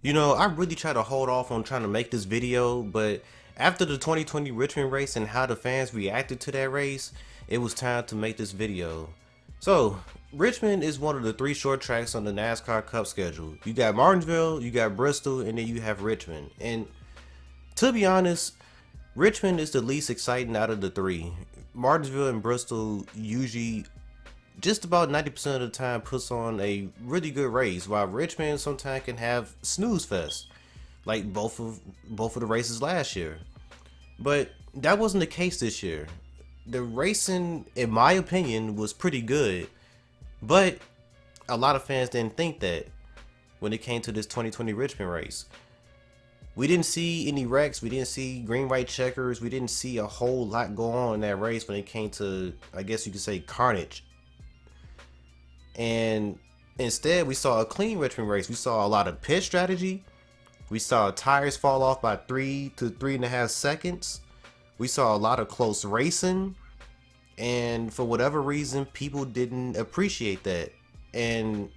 You know, I really try to hold off on trying to make this video, but after the 2020 Richmond race and how the fans reacted to that race, it was time to make this video. So, Richmond is one of the three short tracks on the NASCAR Cup schedule. You got Martinsville, you got Bristol, and then you have Richmond. And to be honest, Richmond is the least exciting out of the three. Martinsville and Bristol usually just about 90% of the time puts on a really good race, while Richmond sometimes can have snooze fest, like both of the races last year. But that wasn't the case this year. The racing, in my opinion, was pretty good, but a lot of fans didn't think that when it came to this 2020 Richmond race. We didn't see any wrecks, we didn't see green white checkers, we didn't see a whole lot go on in that race when it came to, I guess you could say, carnage. And instead, we saw a clean Richmond race. We saw a lot of pit strategy. We saw tires fall off by 3 to 3.5 seconds. We saw a lot of close racing. And for whatever reason, people didn't appreciate that. And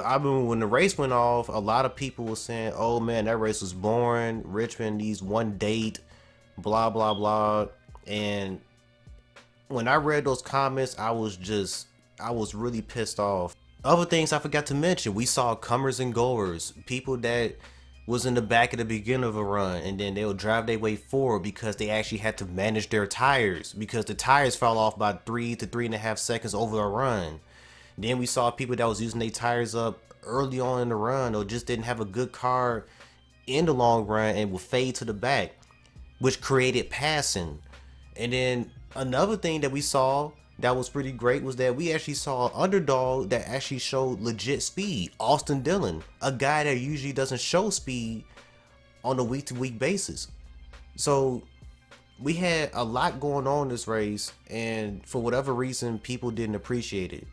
I mean, when the race went off, a lot of people were saying, oh man, that race was boring. Richmond needs one date, blah, blah, blah. And when I read those comments, I was really pissed off. Other things I forgot to mention, we saw comers and goers, people that was in the back at the beginning of a run, and then they'll drive their way forward because they actually had to manage their tires because the tires fell off by 3 to 3.5 seconds over a run. Then we saw people that was using their tires up early on in the run or just didn't have a good car in the long run and would fade to the back, which created passing. And then another thing that we saw that was pretty great was that we actually saw an underdog that actually showed legit speed. Austin Dillon, a guy that usually doesn't show speed on a week-to-week basis. So we had a lot going on this race, and for whatever reason, people didn't appreciate it.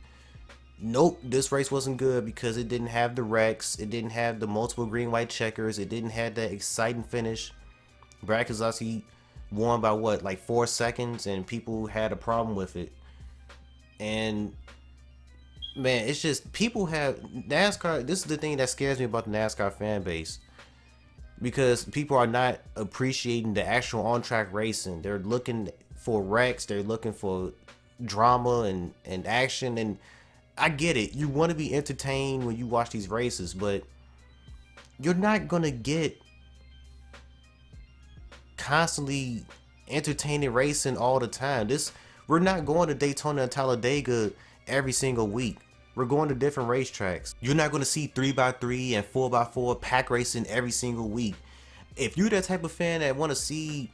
Nope, this race wasn't good because it didn't have the wrecks, it didn't have the multiple green white checkers, it didn't have that exciting finish. Brad Keselowski won by what, like 4 seconds, and people had a problem with it. And man, it's just people have NASCAR. This is the thing that scares me about the NASCAR fan base, because people are not appreciating the actual on-track racing. They're looking for wrecks, they're looking for drama and action. And I get it, you want to be entertained when you watch these races, but you're not gonna get constantly entertaining racing all the time. We're not going to Daytona and Talladega every single week. We're going to different racetracks. You're not going to see 3x3 and 4x4 pack racing every single week. If you're that type of fan that want to see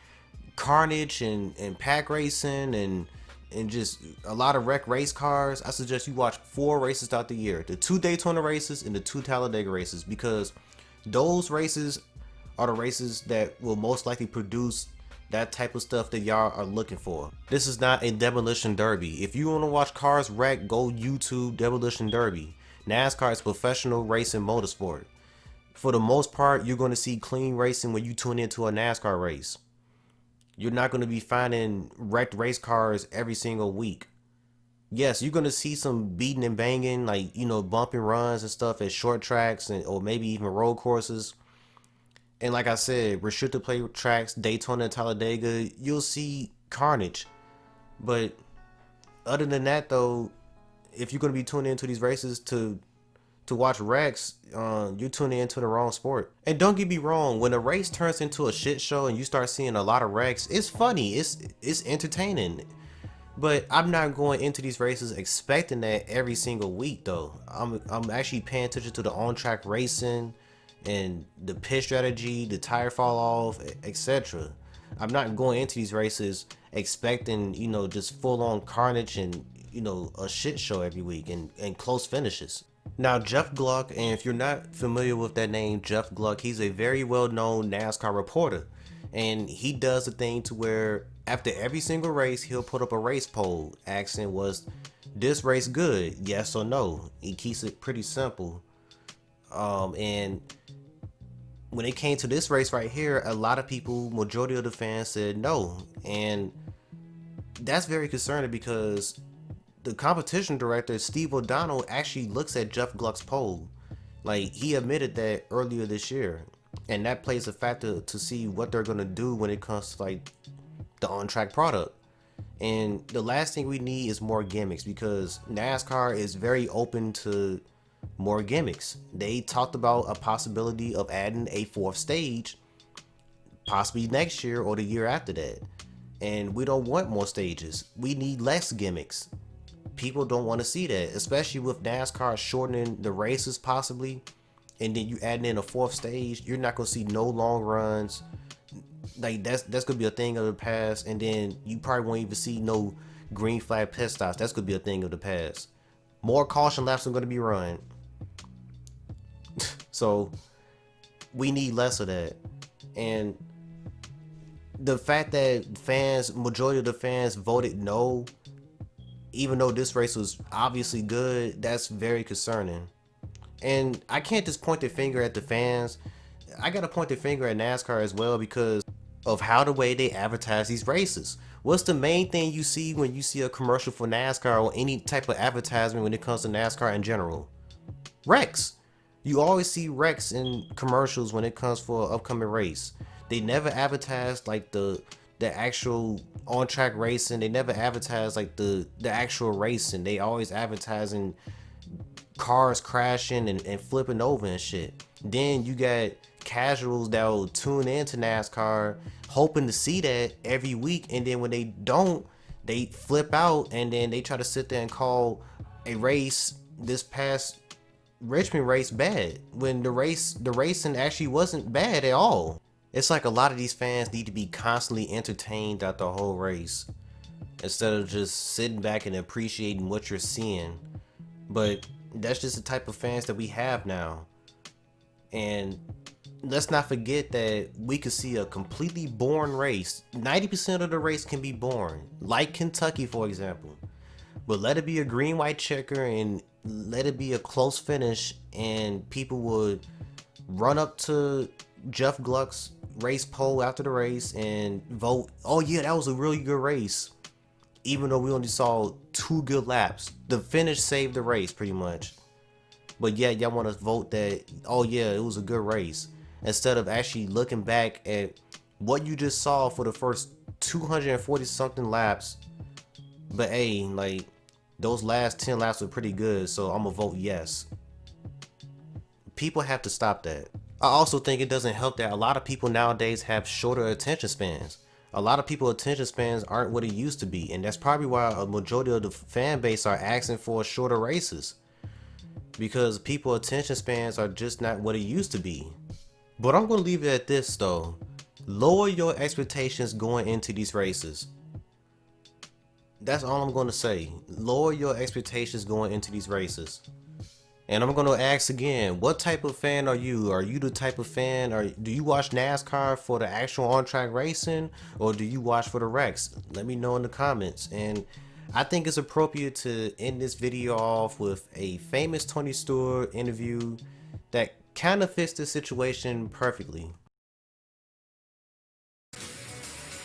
carnage and pack racing and just a lot of wreck race cars, I suggest you watch 4 races throughout the year. The 2 Daytona races and the 2 Talladega races, because those races are the races that will most likely produce that type of stuff that y'all are looking for. This is not a demolition derby. If you want to watch cars wreck, go YouTube demolition derby. NASCAR is professional racing motorsport. For the most part, you're going to see clean racing when you tune into a NASCAR race. You're not going to be finding wrecked race cars every single week. Yes, you're going to see some beating and banging, like, you know, bumping runs and stuff at short tracks or maybe even road courses. And like I said, restricted play tracks, Daytona and Talladega, you'll see carnage. But other than that, though, if you're going to be tuning into these races to watch wrecks, you're tuning into the wrong sport. And don't get me wrong, when a race turns into a shit show and you start seeing a lot of wrecks, it's funny, it's entertaining. But I'm not going into these races expecting that every single week, though. I'm actually paying attention to the on-track racing and the pit strategy, the tire fall off, etc. I'm not going into these races expecting, you know, just full on carnage and, you know, a shit show every week and close finishes. Now, Jeff Gluck, and if you're not familiar with that name, Jeff Gluck, he's a very well-known NASCAR reporter. And he does a thing to where after every single race, he'll put up a race poll asking, was this race good? Yes or no? He keeps it pretty simple. And when it came to this race right here, a lot of people, majority of the fans said no. And that's very concerning because the competition director, Steve O'Donnell, actually looks at Jeff Gluck's poll Like, he admitted that earlier this year, and that plays a factor to see what they're gonna do when it comes to like the on-track product. And the last thing we need is more gimmicks, because NASCAR is very open to more gimmicks. They talked about a possibility of adding a fourth stage, possibly next year or the year after that. And we don't want more stages. We need less gimmicks. People don't want to see that, especially with NASCAR shortening the races possibly. And then you adding in a fourth stage, you're not gonna see no long runs. Like, that's gonna be a thing of the past. And then you probably won't even see no green flag pit stops. That's gonna be a thing of the past. More caution laps are gonna be run. So we need less of that. And the fact that majority of the fans voted no, even though this race was obviously good, that's very concerning. And I can't just point the finger at the fans. I gotta point the finger at NASCAR as well, because of how the way they advertise these races. What's the main thing you see when you see a commercial for NASCAR or any type of advertisement when it comes to NASCAR in general? Wrecks. You always see wrecks in commercials when it comes for an upcoming race. They never advertise like the actual on-track racing. They never advertise like the actual racing. They always advertising cars crashing and flipping over and shit. Then you got casuals that will tune into NASCAR hoping to see that every week, and then when they don't, they flip out, and then they try to sit there and call a race, this past Richmond race, bad, when the racing actually wasn't bad at all. It's like a lot of these fans need to be constantly entertained throughout the whole race, instead of just sitting back and appreciating what you're seeing. But that's just the type of fans that we have now. And let's not forget that we could see a completely boring race. 90% of the race can be boring, like Kentucky, for example. But let it be a green-white checker and let it be a close finish, and people would run up to Jeff Gluck's race poll after the race and vote, oh yeah, that was a really good race. Even though we only saw 2 good laps. The finish saved the race pretty much. But yeah, y'all want to vote that, oh yeah, it was a good race, instead of actually looking back at what you just saw for the first 240 something laps. But hey, like, those last 10 laps were pretty good, so I'm gonna vote yes. People have to stop that. I also think it doesn't help that a lot of people nowadays have shorter attention spans. A lot of people attention spans aren't what it used to be, and that's probably why a majority of the fan base are asking for shorter races, because people attention spans are just not what it used to be. But I'm gonna leave it at this though. Lower your expectations going into these races. That's all I'm gonna say. Lower your expectations going into these races. And I'm gonna ask again, what type of fan are you? Are you the type of fan, or do you watch NASCAR for the actual on-track racing, or do you watch for the wrecks? Let me know in the comments. And I think it's appropriate to end this video off with a famous Tony Stewart interview that kind of fits the situation perfectly.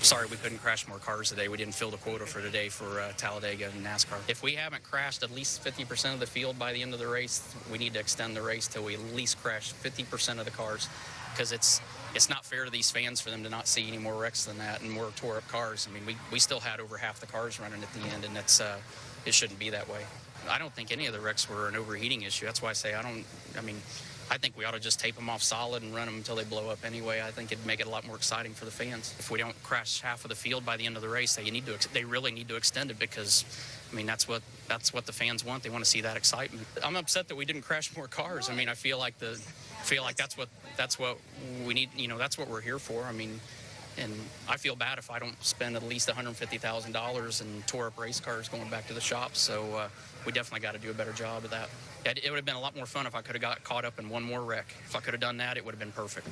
Sorry we couldn't crash more cars today. We didn't fill the quota for today for Talladega and NASCAR. If we haven't crashed at least 50% of the field by the end of the race, we need to extend the race till we at least crash 50% of the cars, because it's not fair to these fans for them to not see any more wrecks than that and more tore up cars. I mean, we still had over half the cars running at the end, and that's it shouldn't be that way. I don't think any of the wrecks were an overheating issue. That's why I say I think we ought to just tape them off solid and run them until they blow up anyway. I think it'd make it a lot more exciting for the fans. If we don't crash half of the field by the end of the race, they really need to extend it, because, I mean, that's what the fans want. They want to see that excitement. I'm upset that we didn't crash more cars. I mean, I feel like that's what we need. You know, that's what we're here for. I mean, and I feel bad if I don't spend at least $150,000 and tore up race cars going back to the shop. So we definitely got to do a better job of that. It would have been a lot more fun if I could have got caught up in one more wreck. If I could have done that, it would have been perfect.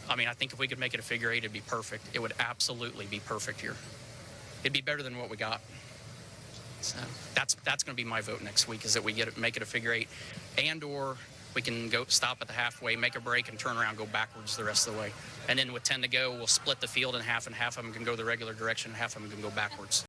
I mean, I think if we could make it a figure 8, it'd be perfect. It would absolutely be perfect here. It'd be better than what we got. So that's going to be my vote next week, is that we make it a figure 8, and/or we can go stop at the halfway, make a break, and turn around, go backwards the rest of the way. And then with 10 to go, we'll split the field in half, and half of them can go the regular direction, and half of them can go backwards.